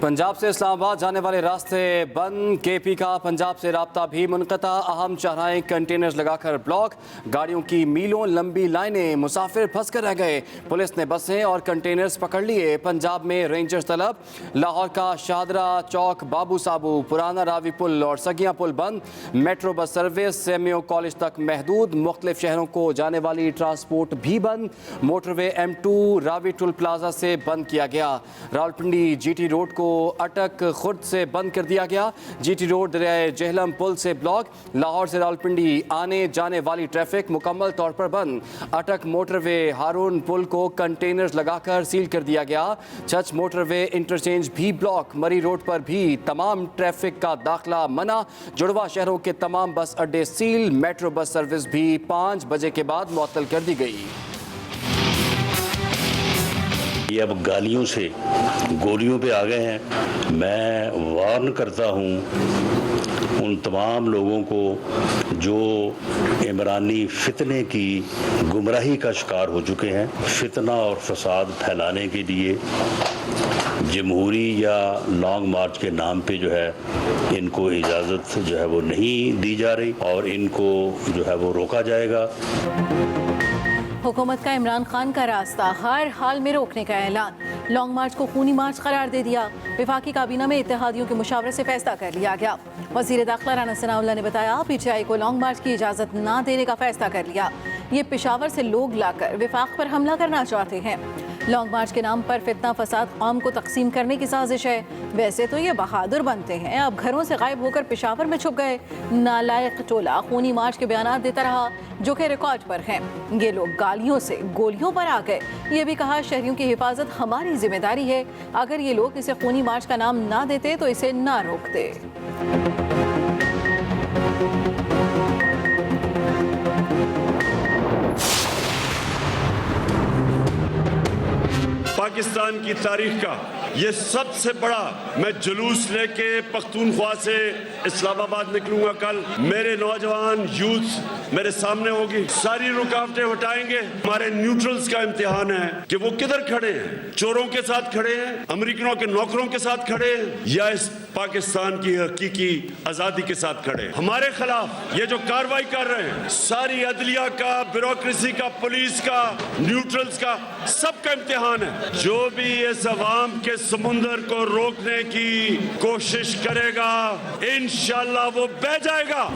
पंजाब से इस्लामाबाद जाने वाले रास्ते बंद। केपी का पंजाब से राब्ता भी मुनक़ता। अहम शाहराहें कंटेनर्स लगाकर ब्लॉक। गाड़ियों की मीलों लंबी लाइनें। मुसाफिर फंस कर रह गए। पुलिस ने बसें और कंटेनर्स पकड़ लिए। पंजाब में रेंजर्स तलब। लाहौर का शाहदरा चौक बाबू साबू पुराना रावी पुल और सगियां पुल बंद। Metro bus service semio college तक महदूद। मुख्तलिफ शहरों को जाने वाली ट्रांसपोर्ट भी बंद। Motorway M2 Ravi toll plaza से बंद किया गया। रावलपिंडी GT रोड को अटक खुर्द से बंद कर दिया गया। GT रोड दरियाए जेहलम पुल से ब्लॉक। लाहौर से रावलपिंडी आने जाने वाली ट्रैफिक मुकम्मल तौर पर बंद। अटक मोटरवे हारून पुल को कंटेनर्स लगाकर सील कर दिया गया। चच मोटरवे इंटरचेंज भी ब्लॉक। मरी रोड पर भी तमाम ट्रैफिक का दाखिला मना। जुड़वा शहरों के तमाम बस अड्डे सील। मेट्रो बस सर्विस भी 5 बजे के बाद मुअत्तल कर दी गई। ये अब गालियों से गोलियों पे आ गए हैं। मैं वार्न करता हूँ उन तमाम लोगों को जो इमरानी फितने की गुमराही का शिकार हो चुके हैं। फितना और फसाद फैलाने के लिए जमहूरी या लॉन्ग मार्च के नाम पे जो है इनको इजाज़त जो है वो नहीं दी जा रही और इनको जो है वो रोका जाएगा। हुकूमत का इमरान खान का रास्ता हर हाल में रोकने का ऐलान। लॉन्ग मार्च को खूनी मार्च करार दे दिया। वफाकी काबीना में इत्तेहादियों के मुशावरे से फैसला कर लिया गया। वज़ीर दाखिला राना सनाउल्लाह ने बताया PTI को लॉन्ग मार्च की इजाज़त ना देने का फैसला कर लिया। ये पेशावर से लोग लाकर वफाक पर हमला करना चाहते हैं। लॉन्ग मार्च के नाम पर फितना फसाद कौम को तकसीम करने की साजिश है। वैसे तो ये बहादुर बनते हैं, अब घरों से गायब होकर पेशावर में छुप गए। नालायक टोला खूनी मार्च के बयान देता रहा जो कि रिकॉर्ड पर हैं। ये लोग गालियों से गोलियों पर आ गए। ये भी कहा शहरियों की हिफाजत हमारी जिम्मेदारी है। अगर ये लोग इसे खूनी मार्च का नाम ना देते तो इसे ना रोकते। पाकिस्तान की तारीख का ये सबसे बड़ा मैं जुलूस लेके पख्तूनख्वा से इस्लामाबाद निकलूंगा कल। मेरे नौजवान यूथ मेरे सामने होगी। सारी रुकावटें हटाएंगे। हमारे न्यूट्रल्स का इम्तिहान है कि वो किधर खड़े हैं। चोरों के साथ खड़े हैं, अमेरिकनों के नौकरों के साथ खड़े हैं या इस पाकिस्तान की हकीकी आज़ादी के साथ खड़े हैं। हमारे खिलाफ ये जो कार्रवाई कर रहे हैं सारी अदलिया का, ब्यूरोक्रेसी का, पुलिस का, न्यूट्रल्स का, सबका इम्तिहान है। जो भी इस अवाम के समुंदर को रोकने की कोशिश करेगा इंशाअल्लाह वो बह जाएगा।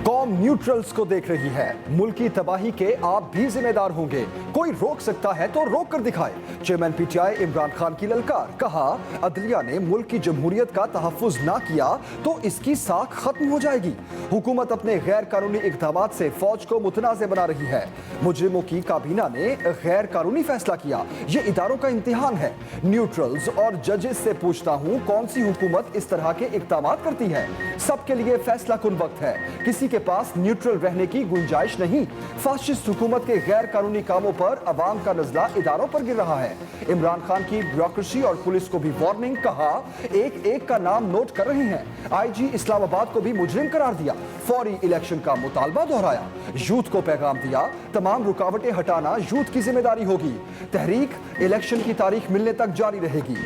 कौम न्यूट्रल्स को देख रही है। मुल्क की तबाही के आप भी जिम्मेदार होंगे। कोई रोक सकता है तो रोक कर दिखाए। चेयरमैन PTI इमरान खान की ललकार। कहा अदलिया ने मुल्क की जमहूरियत का तहफ़्फ़ुज़ ना किया तो इसकी साख खत्म हो जाएगी। हुकूमत अपने गैर कानूनी इक़दामात से फौज को मुतनाज़ बना रही है। मुजरिमों की काबीना ने गैर कानूनी फैसला किया। ये इदारों का इम्तिहान है। न्यूट्रल्स और जजेस से पूछता हूँ कौन सी हुकूमत इस तरह के इक़दामात करती है। सबके लिए फैसला कुन वक्त है। किसी के पास न्यूट्रल रहने की गुंजाइश नहीं। फाशिस्ट हुकूमत के गैर कानूनी कामों पर अवाम का नजला इदारों पर गिर रहा है। इमरान खान की ब्यूरोक्रेसी और पुलिस को भी वार्निंग। कहा एक एक का नाम नोट कर रहे हैं। IG इस्लामाबाद को भी मुजरिम करार दिया। फौरी इलेक्शन का मुतालबा दोहराया। यूथ को पैगाम दिया तमाम रुकावटें हटाना यूथ की जिम्मेदारी होगी। तहरीक इलेक्शन की तारीख मिलने तक जारी रहेगी।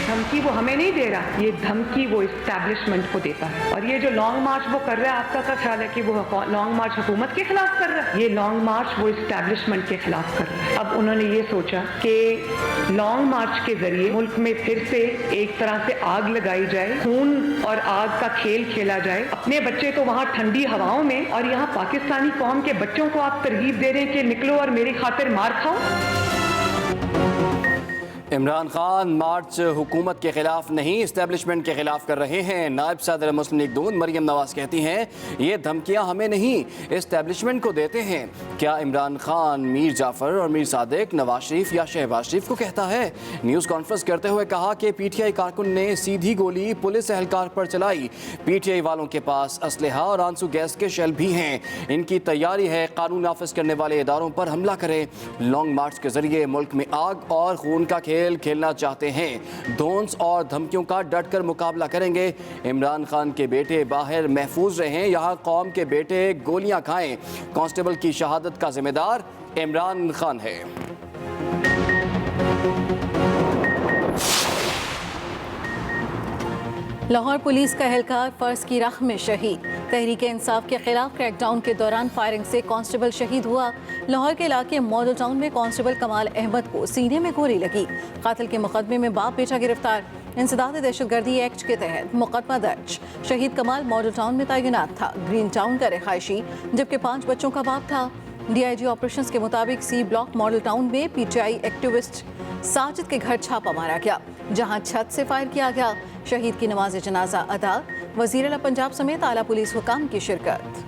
धमकी वो हमें नहीं दे रहा, ये धमकी वो इस्टेब्लिशमेंट को देता है। और ये जो लॉन्ग मार्च वो कर रहा है, आपका क्या ख्याल है कि वो लॉन्ग मार्च हुकूमत के खिलाफ कर रहा है? ये लॉन्ग मार्च वो इस्टेब्लिशमेंट के खिलाफ कर रहा है। अब उन्होंने ये सोचा कि लॉन्ग मार्च के जरिए मुल्क में फिर से एक तरह से आग लगाई जाए, खून और आग का खेल खेला जाए। अपने बच्चे तो वहाँ ठंडी हवाओं में और यहाँ पाकिस्तानी कौम के बच्चों को आप तरगीब दे रहे हैं कि निकलो और मेरी खातिर मार खाओ। इमरान खान मार्च हुकूमत के खिलाफ नहीं इस्टेब्लिशमेंट के खिलाफ कर रहे हैं। नायब सदर मुस्लिम लीग नून मरियम नवाज कहती हैं ये धमकियां हमें नहीं इस्टेब्लिशमेंट को देते हैं। क्या इमरान खान मीर जाफर और मीर सादिक, नवाज शरीफ या शहबाज शरीफ को कहता है? न्यूज़ कॉन्फ्रेंस करते हुए कहा कि PTI कारकुन ने सीधी गोली पुलिस एहलकार पर चलाई। PTI वालों के पास असलहा और आंसू गैस के शेल भी हैं। इनकी तैयारी है कानून नाफिज करने वाले इदारों पर हमला करें। लॉन्ग मार्च के जरिए मुल्क में आग और खून का खेल खेलना चाहते हैं। धौंस और धमकियों का डट कर मुकाबला करेंगे। इमरान खान के बेटे बाहर महफूज रहें, यहाँ कौम के बेटे गोलियां खाएं। कांस्टेबल की शहादत का जिम्मेदार इमरान खान है। लाहौर पुलिस का एहलकार फर्ज की राह में शहीद। तहरीक इंसाफ के खिलाफ क्रैकडाउन के दौरान फायरिंग से कांस्टेबल शहीद हुआ। लाहौर के इलाके मॉडल टाउन में कांस्टेबल कमाल अहमद को सीने में गोली लगी। कातिल के मुकदमे में बाप बेटा गिरफ्तार। इंसदाद दहशतगर्दी एक्ट के तहत मुकदमा दर्ज। शहीद कमाल मॉडल टाउन में तैनात था। ग्रीन टाउन का रिहायशी, जबकि 5 बच्चों का बाप था। DIG ऑपरेशंस के मुताबिक सी ब्लॉक मॉडल टाउन में PTI एक्टिविस्ट साजिद के घर छापा मारा गया, जहां छत से फायर किया गया। शहीद की नमाज जनाजा अदा। वज़ीर आला पंजाब समेत आला पुलिस हुकाम की शिरकत।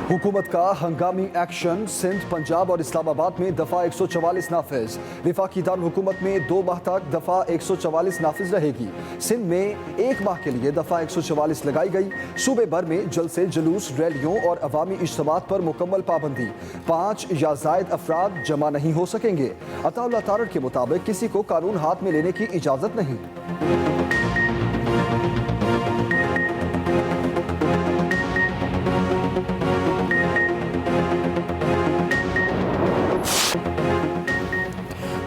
हुकूमत का हंगामी एक्शन। सिंध, पंजाब और इस्लामाबाद में दफा 144 नाफिज। वफाकी दारुल हुकूमत में 2 माह तक दफा 144 नाफिज रहेगी। सिंध में 1 माह के लिए दफा 144 लगाई गई। सूबे भर में जलसे, जुलूस, रैलियों और अवामी इज्तिमात पर मुकम्मल पाबंदी। 5 या जायद अफराद जमा नहीं हो सकेंगे। अताउल्लाह तारड़ के मुताबिक किसी को कानून हाथ में लेने की इजाजत नहीं।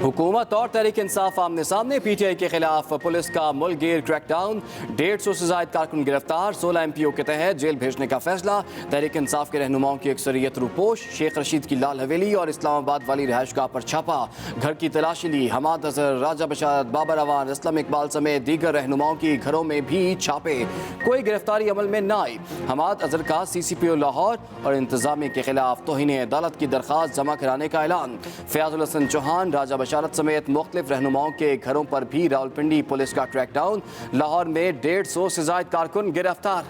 हुकूमत और तहरीक इंसाफ आमने सामने। PTI के खिलाफ पुलिस का मुल्कगीर क्रैकडाउन। 150 से ज्यादा कारकुन गिरफ्तार। 16 MPO के तहत जेल भेजने का फैसला। तहरीक इंसाफ के रहनुमाओं की अक्सरियत रूपोश। शेख रशीद की लाल हवेली और इस्लामाबाद वाली रिहाइशगाह पर छापा। घर की तलाशी ली। हमाद अजहर, राजा बशारत, बाबर अवान, असलम इकबाल समेत दीगर रहनुमाओं की घरों में भी छापे। कोई गिरफ्तारी अमल में न आई। हमाद अजहर का CCPO लाहौर और इंतजामिया के खिलाफ तौहीन अदालत की दरख्वास्त जमा कराने का ऐलान। फयाजुल हसन चौहान, राजा बशारत समेत मुख्तलिफ रहनुमाओं के घरों पर भी रावलपिंडी पुलिस का क्रैकडाउन। लाहौर में 150 से ज्यादा कारकुन गिरफ्तार।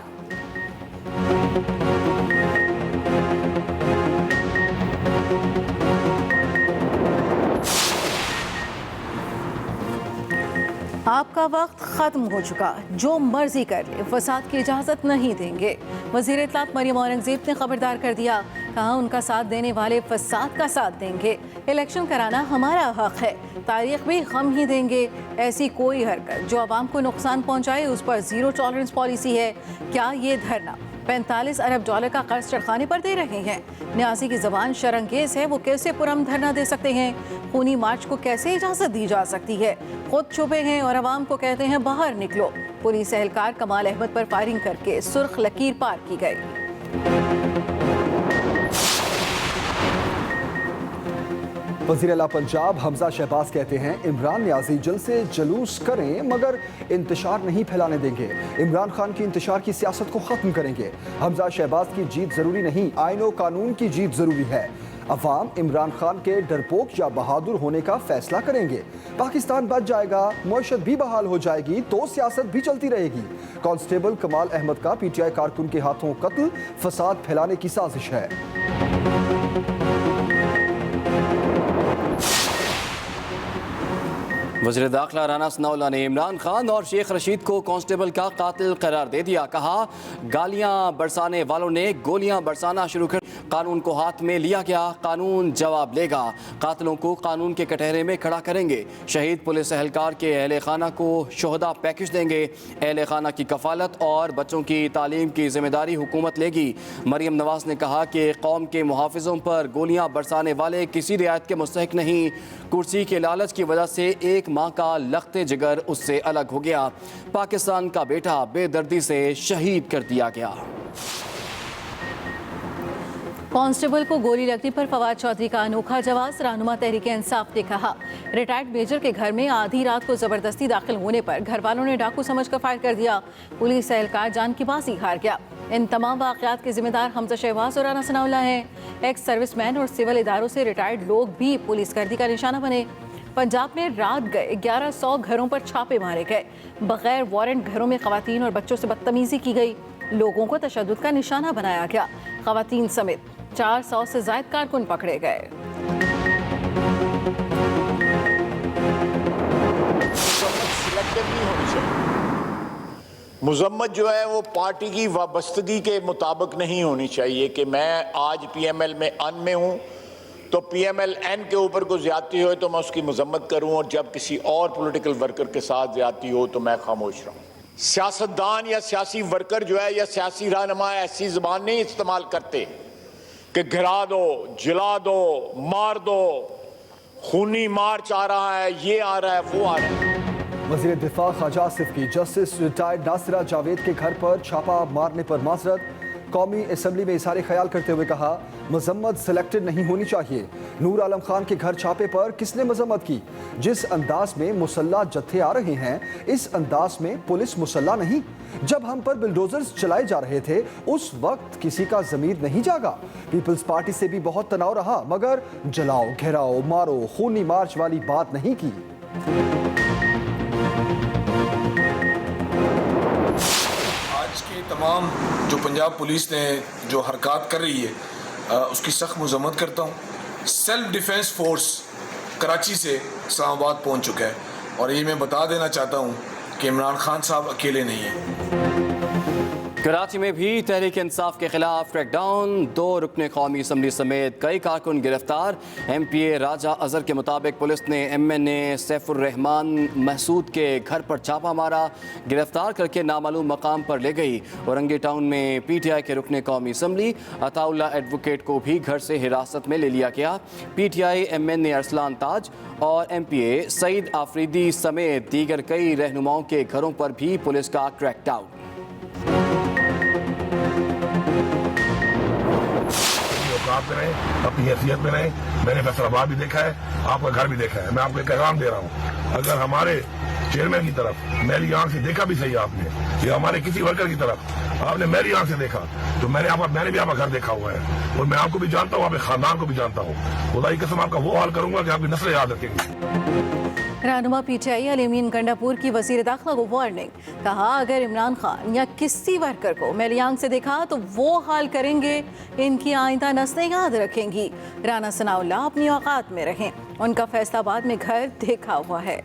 आपका वक्त खत्म हो चुका, जो मर्जी कर ले, फसाद की इजाजत नहीं देंगे। वजीर इत्तलात मरियम औरंगजेब ने खबरदार कर दिया, कहा उनका साथ देने वाले फसाद का साथ देंगे। इलेक्शन कराना हमारा हक है, तारीख भी हम ही देंगे। ऐसी कोई हरकत जो आवाम को नुकसान पहुंचाए उस पर जीरो टॉलरेंस पॉलिसी है। क्या ये धरना 45 अरब डॉलर का कर्ज चढ़खाने पर दे रहे हैं? न्यासी की जबान शर्मंगेज है, वो कैसे पुरम धरना दे सकते हैं? खूनी मार्च को कैसे इजाजत दी जा सकती है? खुद छुपे हैं और आवाम को कहते हैं बाहर निकलो। पुलिस एहलकार कमाल अहमद पर फायरिंग करके सुर्ख लकीर पार की गई। वज़ीर आला पंजाब हमजा शहबाज कहते हैं, इमरान न्याजी जल्द से जुलूस करें मगर इंतशार नहीं फैलाने देंगे। इमरान खान की इंतशार की सियासत को ख़त्म करेंगे। हमजा शहबाज की जीत ज़रूरी नहीं, आईन व कानून की जीत ज़रूरी है। अवाम इमरान खान के डरपोक या बहादुर होने का फैसला करेंगे। पाकिस्तान बच जाएगा, मईशत भी बहाल हो जाएगी तो सियासत भी चलती रहेगी। कांस्टेबल कमाल अहमद का PTI कारकुन के हाथों कत्ल, फसाद फैलाने की साजिश है। वज़ीर दाखिला राना सनाउल्लाह ने इमरान खान और शेख रशीद को कांस्टेबल का कातिल करार दे दिया। कहा, गालियां बरसाने वालों ने गोलियां बरसाना शुरू कर कानून को हाथ में लिया गया, कानून जवाब लेगा। कातिलों को कानून के कटहरे में खड़ा करेंगे। शहीद पुलिस एहलकार के अहले खाना को शोहदा पैकेज देंगे। अहले खाना की कफालत और बच्चों की तालीम की जिम्मेदारी हुकूमत लेगी। मरियम नवाज ने कहा कि कौम के मुहाफिजों पर गोलियां बरसाने वाले किसी रियायत के मुस्तहिक नहीं। कुर्सी के लालच की वजह से 1 माह का लख्ते जिगर उससे अलग हो गया। पाकिस्तान का बेटा बेदर्दी से शहीद कर दिया गया। कांस्टेबल को गोली लगने पर फवाद चौधरी का अनोखा जवाब। रहनुमा तहरीक इंसाफ ने कहा, रिटायर्ड मेजर के घर में आधी रात को जबरदस्ती दाखिल होने पर घर वालों ने डाकू समझकर फायर कर दिया। पुलिस एहलकार जान की बाजी हार गया। इन तमाम वाक़यात के जिम्मेदार हमजा शहबाज और राना सनाउल्लाह हैं। एक्स सर्विसमैन और सिविल इदारों से रिटायर्ड लोग भी पुलिस गर्दी का निशाना बने। पंजाब में रात गए 1100 घरों पर छापे मारे गए। बगैर वारंट घरों में खवातीन और बच्चों से बदतमीजी की गई। लोगों को तशद्दुद का निशाना बनाया गया। खवातीन समेत 400 से ज्यादा कारकुन पकड़े गए। मुजम्मत जो है वो पार्टी की वाबस्तगी के मुताबिक नहीं होनी चाहिए कि मैं आज PML में अन में हूँ तो PML N के ऊपर कोई ज्यादती हो तो मैं उसकी मजम्मत करूँ, और जब किसी और पॉलिटिकल वर्कर के साथ ज्यादती हो तो मैं खामोश रहूँ। सियासतदान या सियासी वर्कर जो है या सियासी रहनुमा ऐसी ज़बान नहीं इस्तेमाल करते कि गिरा दो, जला दो, मार दो, खूनी मार्च आ रहा है, ये आ रहा है, वो आ रहा है। वज़ीर दिफा ख्वाजा आसिफ की जस्टिस रिटायर्ड नासिरा जावेद के घर पर छापा मारने पर माजरत। कौमी असम्बली में इज़हार ख्याल करते हुए कहा, मजम्मत सिलेक्टेड नहीं होनी चाहिए। नूर आलम खान के घर छापे पर किसने मजम्मत की? जिस अंदाज में मुसल्ला जत्थे आ रहे हैं, इस अंदाज में पुलिस मुसल्ला नहीं। जब हम पर बिल्डोजर्स चलाए जा रहे थे, उस वक्त किसी का ज़मीर नहीं जागा। पीपल्स पार्टी से भी बहुत तनाव रहा, मगर जलाओ, घेराओ, मारो, खूनी मार्च वाली बात नहीं की। तमाम जो पंजाब पुलिस ने जो हरकत कर रही है उसकी सख्त मजम्मत करता हूँ। सेल्फ डिफेंस फोर्स कराची से इस्लामाबाद पहुँच चुका है और ये मैं बता देना चाहता हूँ कि इमरान खान साहब अकेले नहीं हैं। कराची में भी तहरीक इंसाफ के खिलाफ क्रैकडाउन, 2 रुकने कौमी असम्बली समेत कई कारकुन गिरफ्तार। MPA राजा अजहर के मुताबिक पुलिस ने MNA सैफुर रहमान महसूद के घर पर छापा मारा, गिरफ्तार करके नामालूम मकाम पर ले गई। औरंगी टाउन में PTI के रुकने कौमी असम्बली अताउल्ला एडवोकेट को भी घर से हिरासत में ले लिया गया। PTI MNA अरसलान ताज और MPA सईद आफरीदी समेत दीगर कई रहनुमाओं के घरों पर भी पुलिस का क्रैकडाउन। में रहे, अपनी हैसियत में रहे। मैंने फैसलाबाद भी देखा है, आपका घर भी देखा है। मैं आपको एक पैगाम दे रहा हूँ, अगर हमारे चेयरमैन की तरफ मेरी आंख से देखा भी सही आपने, या हमारे किसी वर्कर की तरफ आपने मेरी आंख से देखा, तो मैंने भी आपका घर देखा हुआ है और मैं आपको भी जानता हूँ, आपके खानदान को भी जानता हूँ। खुदा की कसम आपका वो हाल करूंगा कि आपकी नस्लें याद रखेंगी। रहनुमा PTI अलीमीन गंडापुर की वज़ीर दाखिला को वार्निंग, कहा अगर इमरान खान या किसी वर्कर को मेरी आंख से देखा तो वो हाल करेंगे, इनकी आइंदा नस्लें याद रखेंगी। राना सनाउल्लाह अपनी औकात में रहें, उनका फैसलाबाद में घर देखा हुआ है।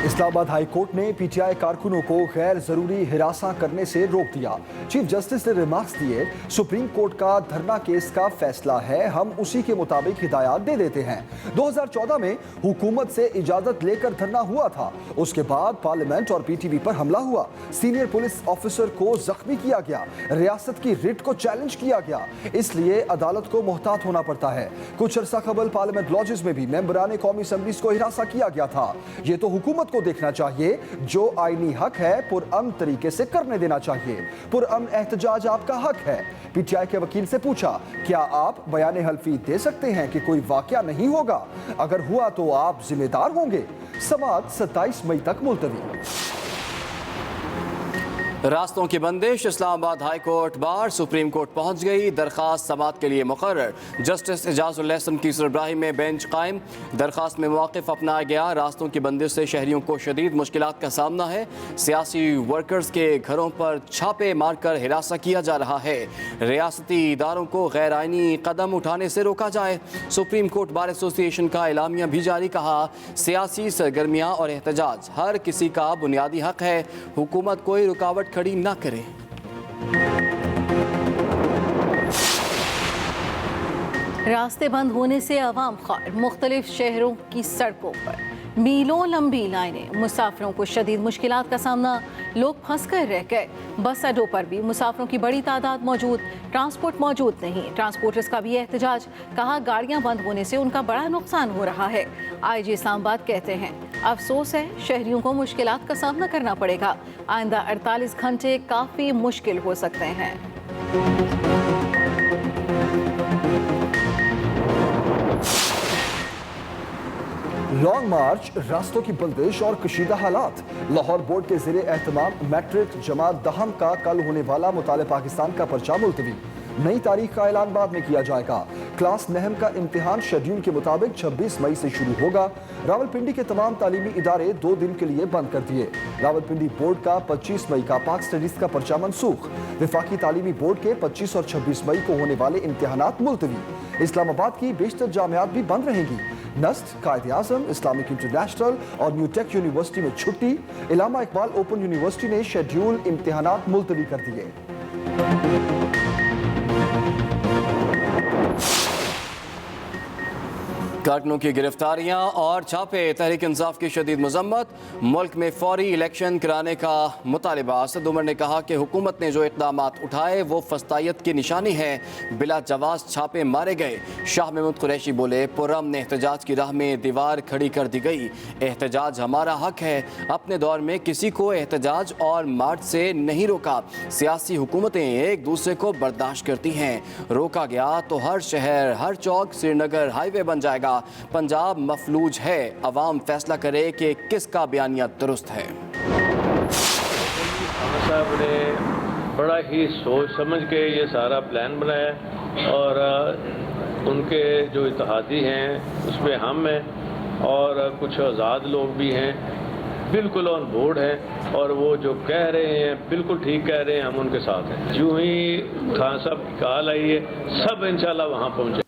इस्लामाबाद हाई कोर्ट ने PTI कारकुनों को गैर जरूरी हिरासा करने से रोक दिया। चीफ जस्टिस ने रिमार्क्स दिए, सुप्रीम कोर्ट का धरना केस का फैसला है, हम उसी के मुताबिक हिदायत दे देते हैं। 2014 में हुकूमत से इजाजत लेकर धरना हुआ था, उसके बाद पार्लियामेंट और PTV पर हमला हुआ, सीनियर पुलिस ऑफिसर को जख्मी किया गया, रियासत की रिट को चैलेंज किया गया, इसलिए अदालत को मोहतात होना पड़ता है। कुछ अरसा कबल पार्लियामेंट लॉजेस में भी मेंबरान कौमी असम्बलीज को हिरासा किया गया था। ये तो हुकूमत को देखना चाहिए, जो आईनी हक है पुरअमन तरीके से करने देना चाहिए। पुरअमन एहतजाज आपका हक है। PTI के वकील से पूछा, क्या आप बयान हल्फी दे सकते हैं कि कोई वाकया नहीं होगा? अगर हुआ तो आप जिम्मेदार होंगे। समाअत 27 मई तक मुलतवी। रास्तों की बंदिश, Islamabad high court bar supreme court पहुंच गई। दरखास्त समाअत के लिए मुकर्रर। जस्टिस एजाजुल एहसन की सरबराही में बेंच कायम। दरखास्त में मौक़िफ़ अपनाया गया। रास्तों की बंदिश से शहरियों को शदीद मुश्किलात का सामना है। सियासी वर्कर्स के घरों पर छापे मारकर हिरासा किया जा रहा है। रियासती इदारों को गैर आइनी कदम उठाने से रोका जाए। सुप्रीम कोर्ट बार एसोसिएशन का एलामिया भी जारी, कहा सियासी सरगर्मियाँ और एहतजाज हर किसी का बुनियादी हक है, हुकूमत कोई रुकावट खड़ी ना करे। रास्ते बंद होने से अवाम खार, मुख्तलिफ शहरों की सड़कों पर मीलों लंबी लाइनें, मुसाफिरों को शदीद मुश्किलात का सामना, लोग फंस कर रह गए। बस अड्डों पर भी मुसाफिरों की बड़ी तादाद मौजूद, ट्रांसपोर्ट मौजूद नहीं। ट्रांसपोर्टर्स का भी एहतजाज, कहा गाड़ियां बंद होने से उनका बड़ा नुकसान हो रहा है। IG इस्लामाबाद कहते हैं अफसोस है शहरियों को मुश्किलात का सामना करना पड़ेगा। आइंदा 48 घंटे काफ़ी मुश्किल हो सकते हैं। लॉन्ग मार्च, रास्तों की बंदिश और कशीदा हालात। लाहौर बोर्ड के ज़ेरे एहतमाम मैट्रिक जमात दहम का कल होने वाला मुताले पाकिस्तान का पर्चा मुलतवी। नई तारीख का ऐलान बाद में किया जाएगा। क्लास नहम का इम्तिहान शेड्यूल के मुताबिक 26 मई से शुरू होगा। रावलपिंडी के तमाम तालीमी इदारे 2 दिन के लिए बंद कर दिए। रावलपिंडी बोर्ड का 25 मई का पाक स्टडीज का पर्चा मनसूख। वफाकी तालीमी बोर्ड के 25 और 26 मई को होने वाले इम्तिहानात मुलतवी। इस्लामाबाद की बेशतर जामियात भी बंद रहेंगी। नस्ट, कायद-ए-आज़म, इस्लामिक इंटरनेशनल और न्यू टेक यूनिवर्सिटी में छुट्टी। इलामा इकबाल ओपन यूनिवर्सिटी ने शेड्यूल इम्तिहानात मुलतवी कर दिए। कारकुनों की गिरफ्तारियां और छापे, तहरीक इंसाफ की शदीद मजम्मत। मुल्क में फौरी इलेक्शन कराने का मुतालिबा। असद उमर ने कहा कि हुकूमत ने जो इक़दाम उठाए वो फस्तायत की निशानी है। बिला जवाज छापे मारे गए। शाह महमूद कुरैशी बोले, पुरअमन एहतजाज की राह में दीवार खड़ी कर दी गई। एहतजाज हमारा हक है। अपने दौर में किसी को एहतजाज और मार्च से नहीं रोका। सियासी हुकूमतें एक दूसरे को बर्दाश्त करती हैं। रोका गया तो हर शहर, हर चौक श्रीनगर हाईवे बन जाएगा। पंजाब मफलूज है। अवाम फैसला करे कि किसका बयानिया दुरुस्त है। साहब ने बड़ा ही सोच समझ के ये सारा प्लान बनाया और उनके जो इत्तेहादी हैं उसमें हम हैं और कुछ आज़ाद लोग भी हैं, बिल्कुल ऑन बोर्ड हैं और वो जो कह रहे हैं बिल्कुल ठीक कह रहे हैं, हम उनके साथ हैं। यूं ही खान साहब की कॉल आई है, सब इंशाल्लाह वहाँ पहुँचे।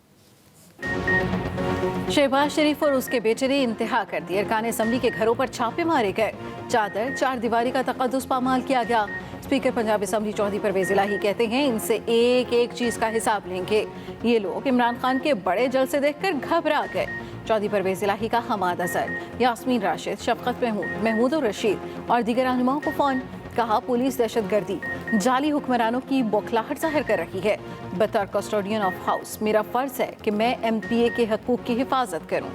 शहबाज शरीफ और उसके बेटे ने इंतहा कर दी। अरकान असम्बली के घरों पर छापे मारे गए। चादर चार दीवारी का तकद्दुस पामाल किया गया। स्पीकर पंजाब असम्बली चौधरी परवेज इलाही कहते हैं, इनसे एक एक चीज का हिसाब लेंगे। ये लोग इमरान खान के बड़े जलसे देखकर घबरा गए। चौधरी परवेज इलाही का हमाद अजहर, यास्मीन राशिद, शफकत महमूद और रशीद और दीगर रहनुमाओं को फोन। कहा, पुलिस दहशतगर्दी, जाली हुक्मरानों की बौखलाहट जाहिर कर रही है। बतौर कस्टोडियन ऑफ हाउस मेरा फर्ज है कि मैं MPA के हकूक की हिफाजत करूं।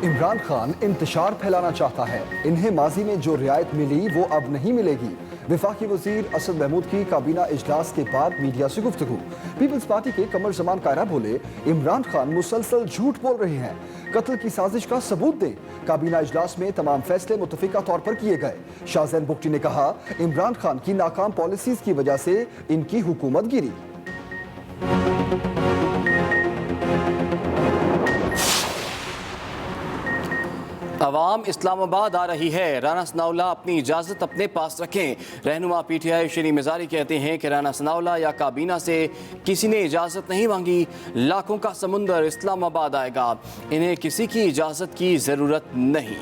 इमरान खान इंतशार फैलाना चाहता है। इन्हें माजी में जो रियायत मिली वो अब नहीं मिलेगी। वफाकी वजीर असद महमूद की काबीना इजलास के बाद मीडिया से गुफ्तगू। पीपल्स पार्टी के कमर जमान कायरा बोले, इमरान खान मुसलसल झूठ बोल रहे हैं। कत्ल की साजिश का सबूत दें। काबीना इजलास में तमाम फैसले मुतफिका तौर पर किए गए। शाहजैन बुगटी ने कहा, इमरान खान की नाकाम पॉलिसीज की वजह से इनकी हुकूमत गिरी। अवाम इस्लामाबाद आ रही है। राना सनाउल्लाह अपनी इजाज़त अपने पास रखें। रहनुमा PTI शरी मिजारी कहते हैं कि राना सनाउल्लाह या काबीना से किसी ने इजाज़त नहीं मांगी। लाखों का समुंदर इस्लामाबाद आएगा। इन्हें किसी की इजाज़त की ज़रूरत नहीं।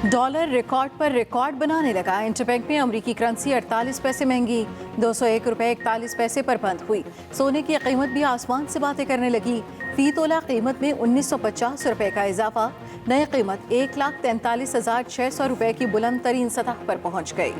डॉलर रिकॉर्ड पर रिकॉर्ड बनाने लगा। इंटरबैंक में अमरीकी करेंसी 48 पैसे महंगी, 201 रुपये 41 पैसे पर बंद हुई। सोने की कीमत भी आसमान से बातें करने लगी। फी तोला कीमत में 1950 रुपये का इजाफा। नई कीमत 1,43,600 रुपये की बुलंद तरीन सतह पर पहुंच गई।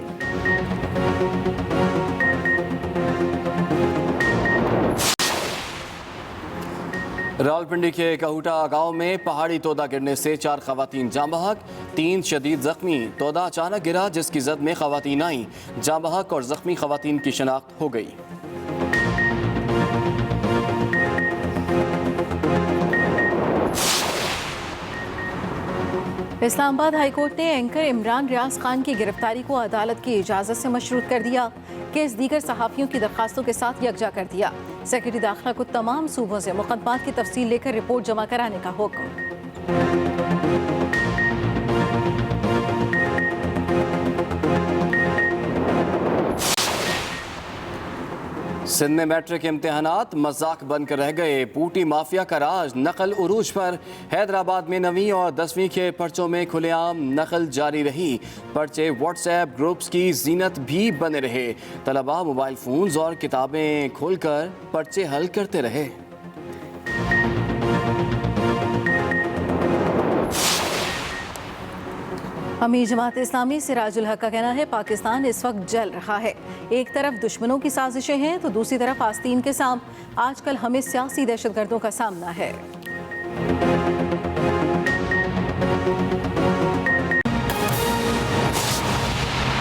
रावलपिंडी के कहूटा गांव में पहाड़ी तोदा गिरने से 4 खवातीन जाँ बहक, 3 शदीद जख्मी। तोदा अचानक गिरा जिसकी जद में खवातीन आई। जाँ बहक और जख्मी खवातीन की शनाख्त हो गई। इस्लामाबाद हाईकोर्ट ने एंकर इमरान रियाज खान की गिरफ्तारी को अदालत की इजाज़त से मशरूत कर दिया। केस दीगर सहाफ़ियों की दरखास्तों के साथ यकजा कर दिया। सेक्रेटरी दाखिला को तमाम सूबों से मुकदमात की तफसील लेकर रिपोर्ट जमा कराने का हुक्म। सिंध में मैट्रिक इम्तिहानात मजाक बनकर रह गए। बूटी माफिया का राज नकल उरूज पर। हैदराबाद में 9वीं और 10वीं के पर्चों में खुलेआम नकल जारी रही। पर्चे व्हाट्सएप ग्रुप्स की जीनत भी बने रहे। तलबा मोबाइल फोन्स और किताबें खोलकर पर्चे हल करते रहे। अमीर जमात इस्लामी सिराजुल हक का कहना है, पाकिस्तान इस वक्त जल रहा है। एक तरफ दुश्मनों की साजिशें हैं तो दूसरी तरफ आस्तीन के सामने आजकल हमें सियासी दहशतगर्दों का सामना है।